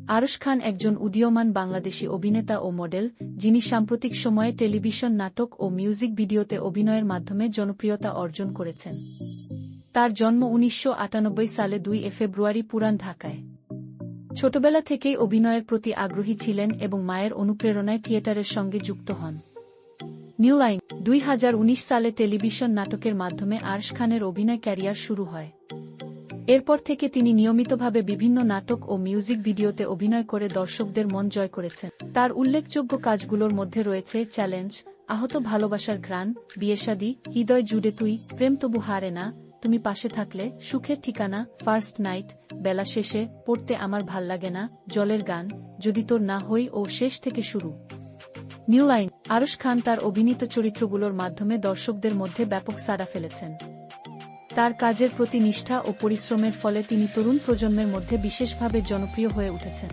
আরশ খান একজন উদীয়মান বাংলাদেশী অভিনেতা ও মডেল, যিনি সাম্প্রতিক সময়ে টেলিভিশন নাটক ও মিউজিক ভিডিওতে অভিনয়ের মাধ্যমে জনপ্রিয়তা অর্জন করেছেন। তার জন্ম ১৯৯৮ সালে ২ ফেব্রুয়ারি পুরান ঢাকায়। ছোটবেলা থেকেই অভিনয়ের প্রতি আগ্রহী ছিলেন এবং মায়ের অনুপ্রেরণায় থিয়েটারের সঙ্গে যুক্ত হন। নিউ লাইন ২০১৯ সালে টেলিভিশন নাটকের মাধ্যমে আরশ খানের অভিনয় ক্যারিয়ার শুরু হয়। এরপর থেকে তিনি নিয়মিতভাবে বিভিন্ন নাটক ও মিউজিক ভিডিওতে অভিনয় করে দর্শকদের মন জয় করেছেন। তার উল্লেখযোগ্য কাজগুলোর মধ্যে রয়েছে চ্যালেঞ্জ, আহত ভালোবাসার ঘ্রাণ, বিয়েশাদী, হৃদয় জুড়ে তুই, প্রেম তবু হারে না, তুমি পাশে থাকলে, সুখের ঠিকানা, ফার্স্ট নাইট, বেলা শেষে, পড়তে আমার ভাল লাগে না, জলের গান, যদি তোর না হই ও শেষ থেকে শুরু। নিউ লাইন আরশ খান তার অভিনীত চরিত্রগুলোর মাধ্যমে দর্শকদের মধ্যে ব্যাপক সাড়া ফেলেছেন। তার কাজের প্রতি নিষ্ঠা ও পরিশ্রমের ফলে তিনি তরুণ প্রজন্মের মধ্যে বিশেষভাবে জনপ্রিয় হয়ে উঠেছেন।